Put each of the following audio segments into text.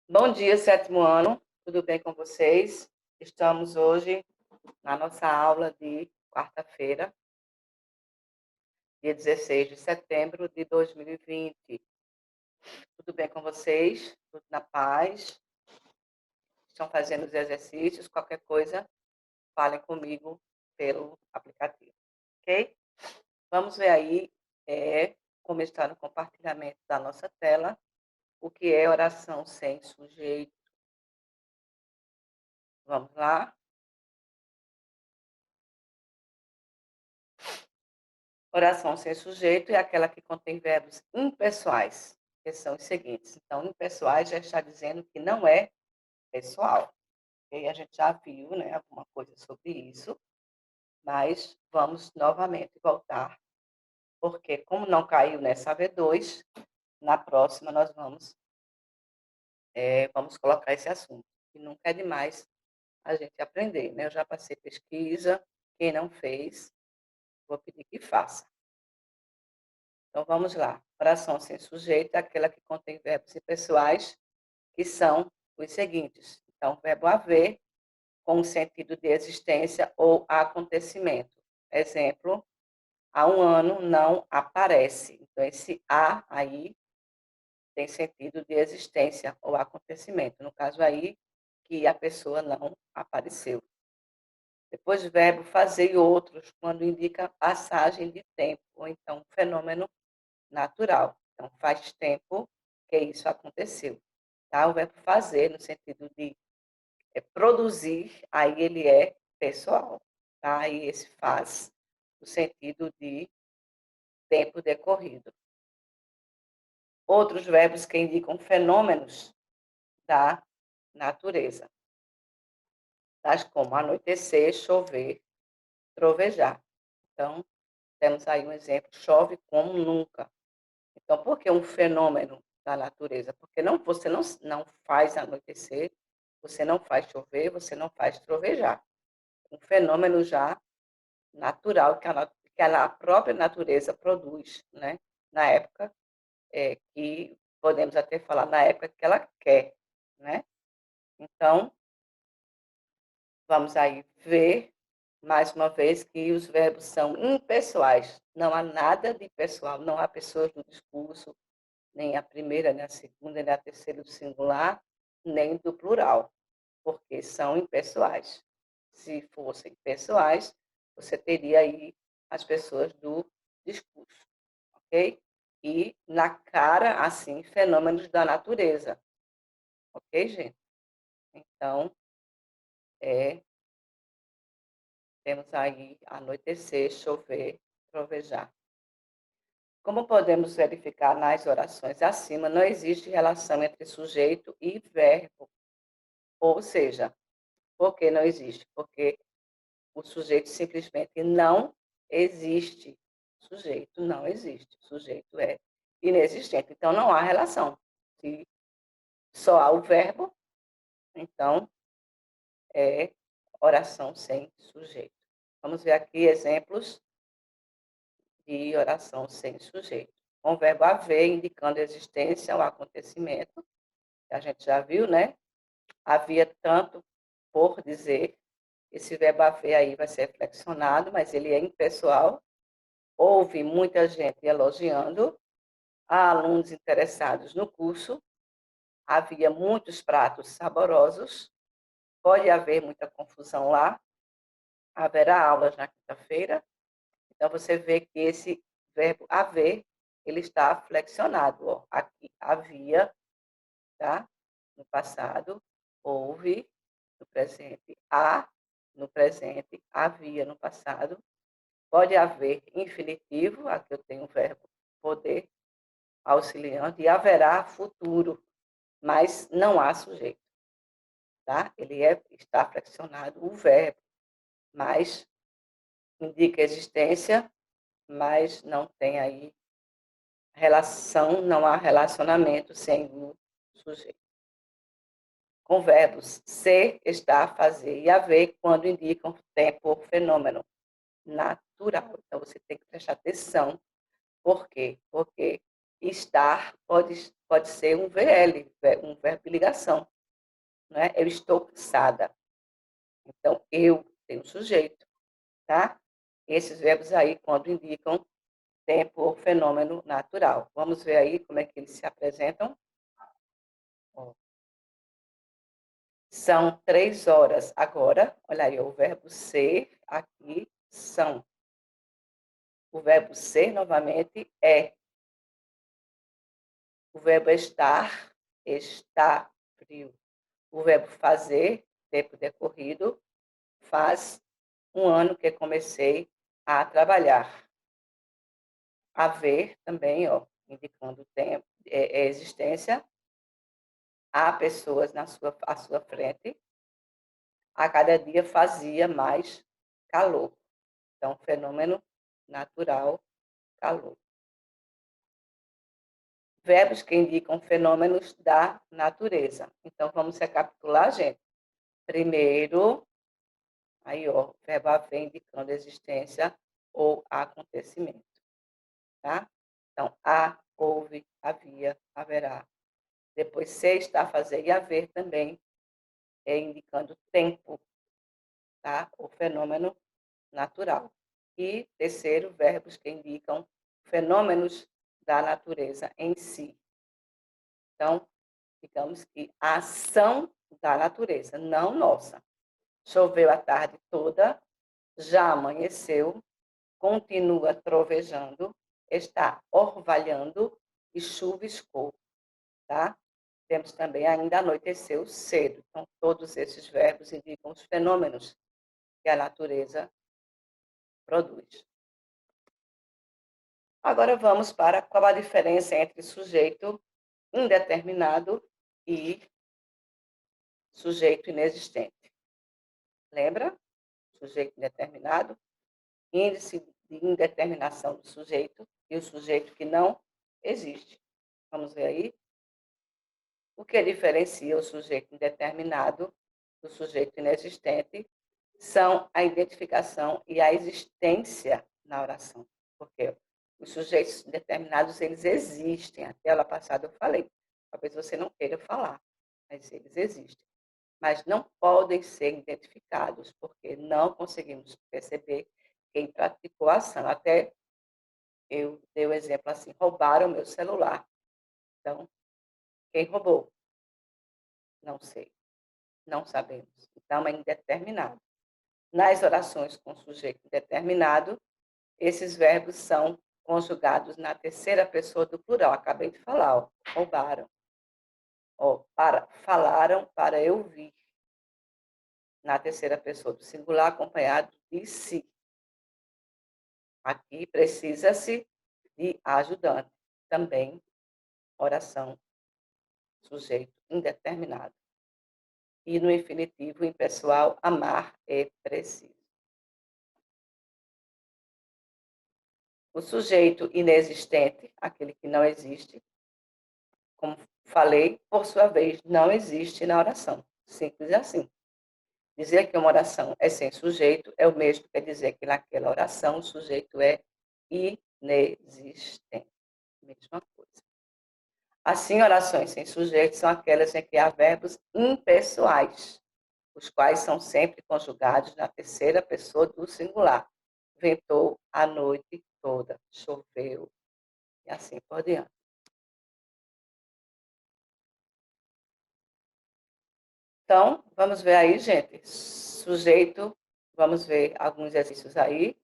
Bom dia, sétimo ano. Tudo bem com vocês? Estamos hoje na nossa aula de quarta-feira, dia 16 de setembro de 2020. Tudo bem com vocês? Tudo na paz? Estão fazendo os exercícios? Qualquer coisa, falem comigo pelo aplicativo, ok? Vamos ver aí como está no compartilhamento da nossa tela, o que é oração sem sujeito. Vamos lá? Oração sem sujeito é aquela que contém verbos impessoais, que são os seguintes. Então, impessoais já está dizendo que não é pessoal. E aí a gente já viu, né, alguma coisa sobre isso, mas vamos novamente voltar, porque como não caiu nessa V2, na próxima nós vamos colocar esse assunto. E nunca é demais a gente aprender, né? Eu já passei pesquisa, quem não fez, vou pedir que faça. Então, vamos lá. Oração sem sujeito é aquela que contém verbos impessoais, que são os seguintes. Então, verbo haver, com o sentido de existência ou acontecimento. Exemplo, há um ano não aparece. Então, esse a aí tem sentido de existência ou acontecimento. No caso aí, que a pessoa não apareceu. Depois, verbo fazer e outros, quando indica passagem de tempo, ou então fenômeno natural. Então, faz tempo que isso aconteceu. Tá? O verbo fazer, no sentido de produzir, aí ele é pessoal. Tá? E esse faz, no sentido de tempo decorrido. Outros verbos que indicam fenômenos da natureza, tais como anoitecer, chover, trovejar. Então, temos aí um exemplo, chove como nunca. Então, por que um fenômeno da natureza? Porque você não faz anoitecer, você não faz chover, você não faz trovejar. Um fenômeno já natural que a própria natureza produz, né? Na época que, podemos até falar, na época que ela quer, né? Então, vamos aí ver, mais uma vez, que os verbos são impessoais. Não há nada de pessoal, não há pessoas no discurso, nem a primeira, nem a segunda, nem a terceira do singular, nem do plural, porque são impessoais. Se fossem pessoais, você teria aí as pessoas do discurso, ok? E na cara, assim, fenômenos da natureza, ok, gente? Então, temos aí anoitecer, chover, trovejar. Como podemos verificar nas orações acima, não existe relação entre sujeito e verbo. Ou seja, por que não existe? Porque o sujeito simplesmente não existe. O sujeito não existe. O sujeito é inexistente. Então, não há relação. Se só há o verbo, então é oração sem sujeito. Vamos ver aqui exemplos de oração sem sujeito. Com o verbo haver, indicando a existência ou acontecimento, que a gente já viu, né? Havia tanto por dizer. Esse verbo haver aí vai ser flexionado, mas ele é impessoal. Houve muita gente elogiando, há alunos interessados no curso, havia muitos pratos saborosos, pode haver muita confusão lá, haverá aulas na quinta-feira. Então, você vê que esse verbo haver, ele está flexionado. Ó. Aqui havia, tá? No passado, houve, no presente, há, no presente, havia no passado. Pode haver infinitivo, aqui eu tenho o verbo poder, auxiliante, e haverá futuro, mas não há sujeito, tá? Está flexionado o verbo, mas indica existência, mas não tem aí relação, não há relacionamento sem o sujeito. Com verbos ser, estar, fazer e haver, quando indicam tempo ou fenômeno natural. Então, você tem que prestar atenção. Por quê? Porque estar pode ser um VL, um verbo de ligação, né? Eu estou cansada. Então, eu tenho um sujeito, tá? Esses verbos aí, quando indicam tempo ou fenômeno natural. Vamos ver aí como é que eles se apresentam? Ó, são 3 horas agora. Olha aí, o verbo ser aqui são. O verbo ser, novamente, é. O verbo estar, está frio. O verbo fazer, tempo decorrido, faz 1 ano que comecei a trabalhar. Haver também, ó, indicando tempo, existência. Há pessoas à sua frente. A cada dia fazia mais calor. Então, fenômeno natural, calor. Verbos que indicam fenômenos da natureza. Então, vamos recapitular, gente. Primeiro, aí, ó, verbo haver indicando existência ou acontecimento, tá? Então, há, houve, havia, haverá. Depois, ser, estar, fazer e haver também é indicando tempo, tá? O fenômeno natural. E terceiro, verbos que indicam fenômenos da natureza em si. Então, digamos que a ação da natureza, não nossa. Choveu a tarde toda, já amanheceu, continua trovejando, está orvalhando e chuviscou, tá? Temos também ainda anoiteceu cedo. Então, todos esses verbos indicam os fenômenos que a natureza produz. Agora vamos para qual a diferença entre sujeito indeterminado e sujeito inexistente. Lembra? Sujeito indeterminado, índice de indeterminação do sujeito e o sujeito que não existe. Vamos ver aí? O que diferencia o sujeito indeterminado do sujeito inexistente são a identificação e a existência na oração. Porque os sujeitos determinados, eles existem. Até aula passada eu falei. Talvez você não queira falar, mas eles existem. Mas não podem ser identificados, porque não conseguimos perceber quem praticou a ação. Até eu dei o exemplo assim, roubaram meu celular. Então, quem roubou? Não sei, não sabemos. Então, é indeterminado. Nas orações com sujeito indeterminado, esses verbos são conjugados na terceira pessoa do plural. Acabei de falar, ó, roubaram. Ó, falaram para eu vir. Na terceira pessoa do singular, acompanhado de si. Aqui precisa-se de ajudante. Também, oração, sujeito indeterminado. E no infinitivo impessoal, amar é preciso. O sujeito inexistente, aquele que não existe, como falei, por sua vez, não existe na oração. Simples assim. Dizer que uma oração é sem sujeito é o mesmo que dizer que naquela oração o sujeito é inexistente. Mesma coisa. Assim, orações sem sujeito são aquelas em que há verbos impessoais, os quais são sempre conjugados na terceira pessoa do singular. Ventou a noite toda, choveu, e assim por diante. Então, vamos ver aí, gente. Sujeito, vamos ver alguns exercícios aí.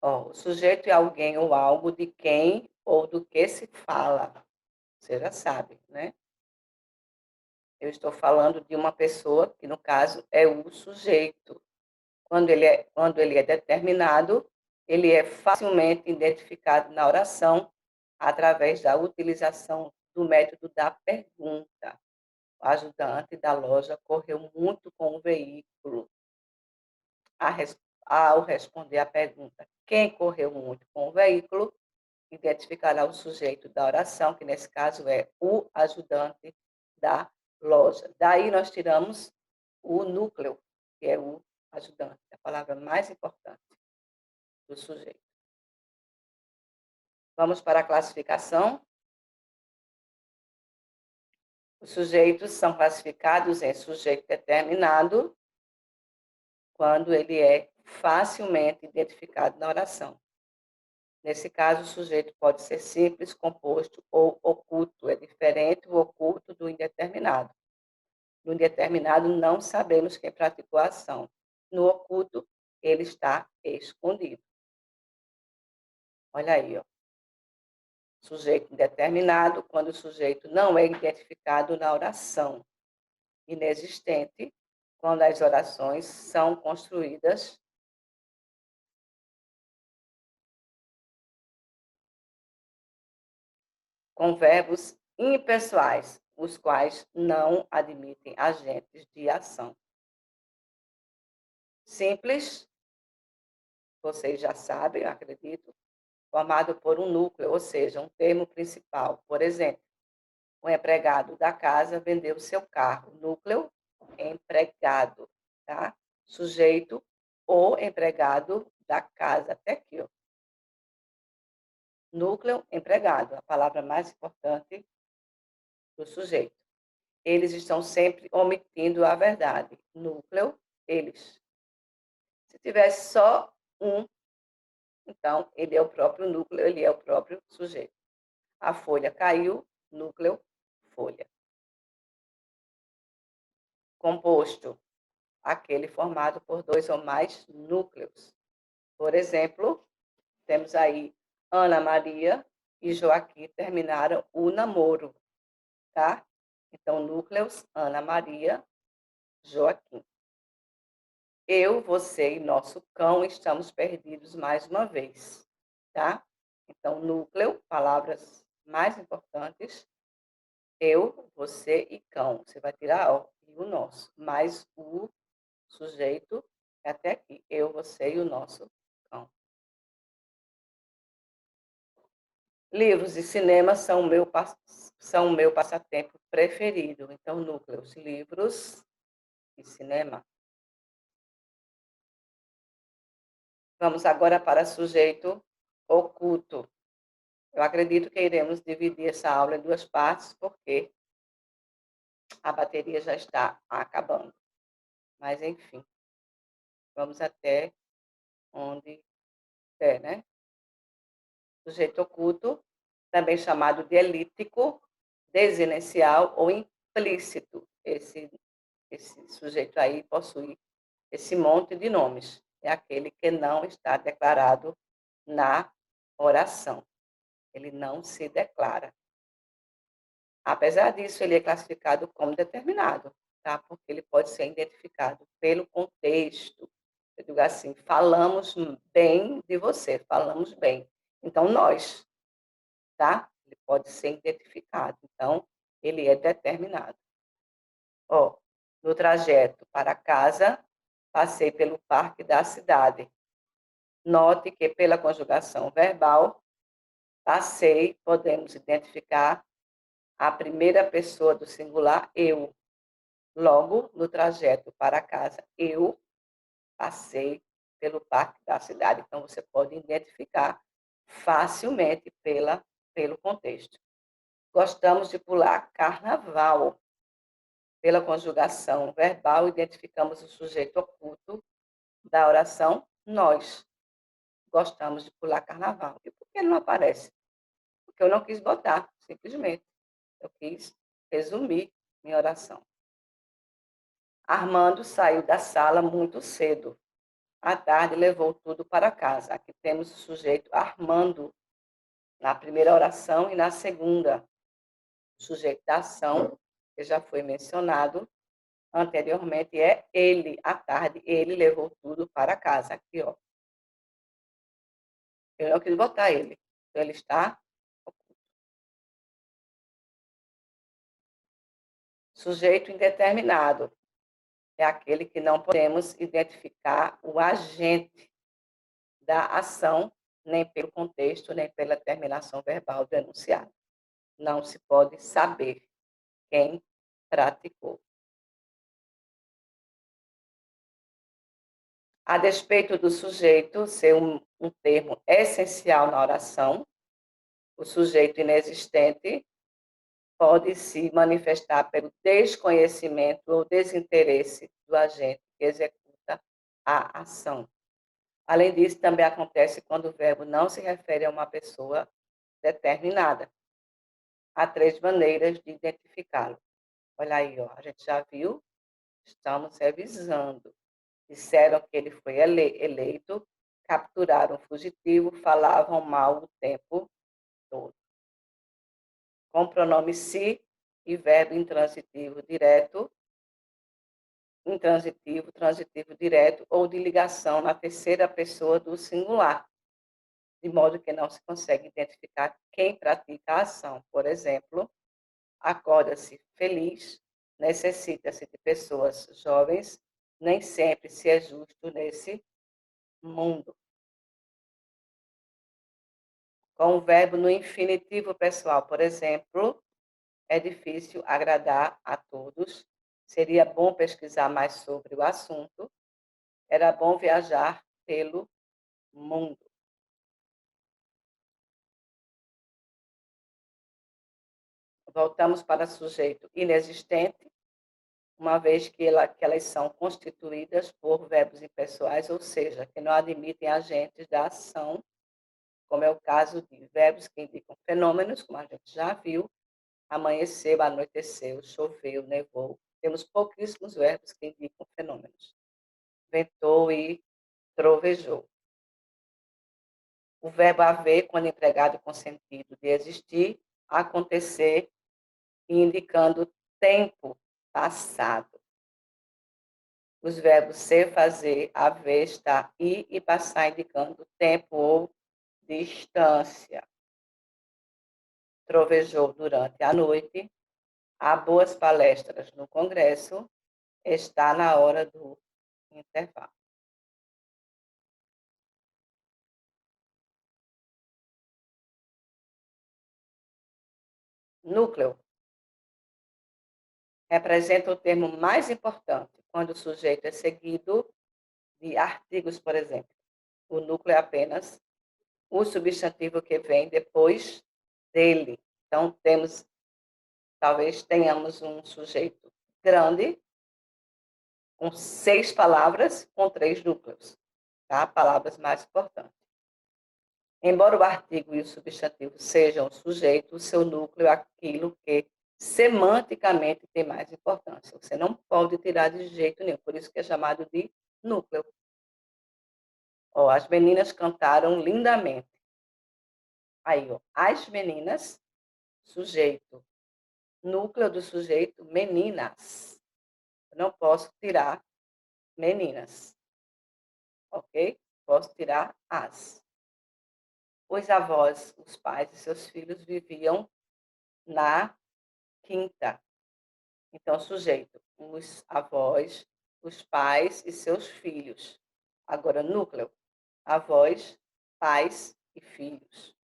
Ó, o sujeito é alguém ou algo de quem ou do que se fala. Você já sabe, né? Eu estou falando de uma pessoa que, no caso, é o sujeito. Quando ele é determinado, ele é facilmente identificado na oração através da utilização do método da pergunta. O ajudante da loja correu muito com o veículo. Ao responder à pergunta quem correu muito com o veículo, identificará o sujeito da oração, que nesse caso é o ajudante da loja. Daí nós tiramos o núcleo, que é o ajudante, a palavra mais importante do sujeito. Vamos para a classificação. Os sujeitos são classificados em sujeito determinado quando ele é facilmente identificado na oração. Nesse caso, o sujeito pode ser simples, composto ou oculto. É diferente o oculto do indeterminado. No indeterminado, não sabemos quem praticou a ação. No oculto, ele está escondido. Olha aí, ó. Sujeito indeterminado, quando o sujeito não é identificado na oração. Inexistente, quando as orações são construídas com verbos impessoais, os quais não admitem agentes de ação. Simples, vocês já sabem, eu acredito, formado por um núcleo, ou seja, um termo principal. Por exemplo, o empregado da casa vendeu seu carro. Núcleo, empregado, tá? Sujeito, o empregado da casa. Até aqui, ó. Núcleo, empregado, a palavra mais importante do sujeito. Eles estão sempre omitindo a verdade. Núcleo, eles. Se tivesse só um, então ele é o próprio núcleo, ele é o próprio sujeito. A folha caiu, núcleo, folha. Composto, aquele formado por dois ou mais núcleos. Por exemplo, temos aí Ana Maria e Joaquim terminaram o namoro, tá? Então, núcleos, Ana Maria, Joaquim. Eu, você e nosso cão estamos perdidos mais uma vez, tá? Então, núcleo, palavras mais importantes, eu, você e cão. Você vai tirar ó, e o nosso, mais o sujeito é até aqui. Eu, você e o nosso cão. Livros e cinema são o meu passatempo preferido. Então, núcleos, livros e cinema. Vamos agora para sujeito oculto. Eu acredito que iremos dividir essa aula em duas partes, porque a bateria já está acabando. Mas, enfim, vamos até onde der, né? Sujeito oculto, também chamado de elíptico, desinencial ou implícito. Esse sujeito aí possui esse monte de nomes. É aquele que não está declarado na oração. Ele não se declara. Apesar disso, ele é classificado como determinado, tá? Porque ele pode ser identificado pelo contexto. Eu digo assim, falamos bem de você, falamos bem. Então, nós, tá? Ele pode ser identificado. Então, ele é determinado. Ó, no trajeto para casa, passei pelo parque da cidade. Note que pela conjugação verbal, passei, podemos identificar a primeira pessoa do singular, eu. Logo, no trajeto para casa, eu passei pelo parque da cidade. Então, você pode identificar facilmente pelo contexto. Gostamos de pular carnaval. Pela conjugação verbal, identificamos o sujeito oculto da oração nós. Gostamos de pular carnaval. E por que ele não aparece? Porque eu não quis botar, simplesmente. Eu quis resumir minha oração. Armando saiu da sala muito cedo. À tarde, levou tudo para casa. Aqui temos o sujeito Armando, na primeira oração e na segunda. O sujeito da ação, que já foi mencionado anteriormente, é ele. À tarde, ele levou tudo para casa. Aqui, ó. Eu não quis botar ele. Então, ele está. Sujeito indeterminado é aquele que não podemos identificar o agente da ação nem pelo contexto, nem pela terminação verbal do enunciado. Não se pode saber quem praticou. A despeito do sujeito ser um termo essencial na oração, o sujeito inexistente pode se manifestar pelo desconhecimento ou desinteresse do agente que executa a ação. Além disso, também acontece quando o verbo não se refere a uma pessoa determinada. Há 3 maneiras de identificá-lo. Olha aí, ó, a gente já viu, estamos revisando. Disseram que ele foi eleito, capturaram o fugitivo, falavam mal o tempo todo. Com pronome se e verbo intransitivo direto, intransitivo, transitivo direto ou de ligação na terceira pessoa do singular, de modo que não se consegue identificar quem pratica a ação. Por exemplo, acorda-se feliz, necessita-se de pessoas jovens, nem sempre se é justo nesse mundo. Com o verbo no infinitivo pessoal, por exemplo, é difícil agradar a todos, seria bom pesquisar mais sobre o assunto, era bom viajar pelo mundo. Voltamos para sujeito inexistente, uma vez que elas são constituídas por verbos impessoais, ou seja, que não admitem agentes da ação, como é o caso de verbos que indicam fenômenos, como a gente já viu, amanheceu, anoiteceu, choveu, nevou. Temos pouquíssimos verbos que indicam fenômenos. Ventou e trovejou. O verbo haver, quando empregado com sentido de existir, acontecer, indicando tempo passado. Os verbos ser, fazer, haver, estar, ir e passar, indicando tempo ou distância. Trovejou durante a noite, há boas palestras no Congresso, está na hora do intervalo. Núcleo representa o termo mais importante quando o sujeito é seguido de artigos, por exemplo. O núcleo é apenas o substantivo que vem depois dele. Então, talvez tenhamos um sujeito grande, com 6 palavras, com 3 núcleos, tá? Palavras mais importantes. Embora o artigo e o substantivo sejam o sujeito, o seu núcleo é aquilo que semanticamente tem mais importância. Você não pode tirar de jeito nenhum, por isso que é chamado de núcleo. Ó, as meninas cantaram lindamente. Aí, ó, as meninas, sujeito. Núcleo do sujeito, meninas. Eu não posso tirar meninas, ok? Posso tirar as. Os avós, os pais e seus filhos viviam na quinta. Então, sujeito, os avós, os pais e seus filhos. Agora, núcleo, avós, pais e filhos.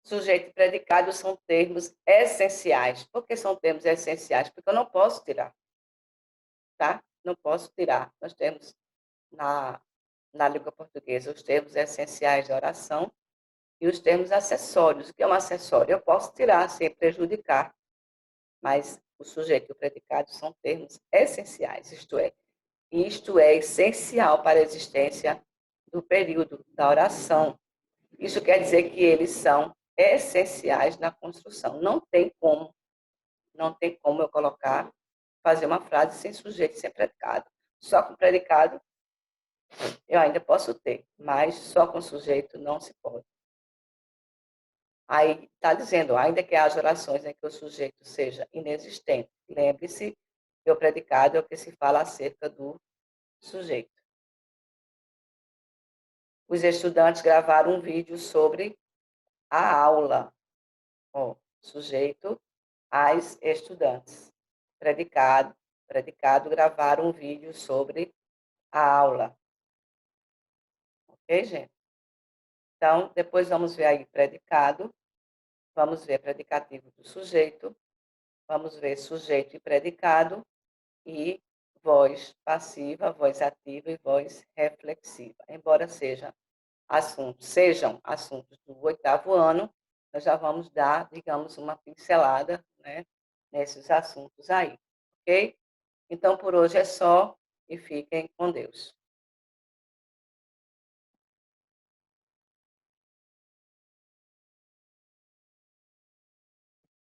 Sujeito e predicado são termos essenciais. Por que são termos essenciais? Porque eu não posso tirar, tá? Não posso tirar. Nós temos na língua portuguesa os termos essenciais de oração e os termos acessórios. O que é um acessório? Eu posso tirar sem prejudicar, mas o sujeito e o predicado são termos essenciais, isto é essencial para a existência do período da oração. Isso quer dizer que eles são essenciais na construção. Não tem como eu fazer uma frase sem sujeito e sem predicado. Só com predicado eu ainda posso ter, mas só com sujeito não se pode. Aí está dizendo, ainda que haja orações em que o sujeito seja inexistente, lembre-se que o predicado é o que se fala acerca do sujeito. Os estudantes gravaram um vídeo sobre a aula. Ó, sujeito, as estudantes. Predicado, gravaram um vídeo sobre a aula. Ok, gente? Então, depois vamos ver aí predicado, vamos ver predicativo do sujeito, vamos ver sujeito e predicado e voz passiva, voz ativa e voz reflexiva. Embora sejam assuntos do oitavo ano, nós já vamos dar, digamos, uma pincelada, né, nesses assuntos aí, ok? Então, por hoje é só e fiquem com Deus.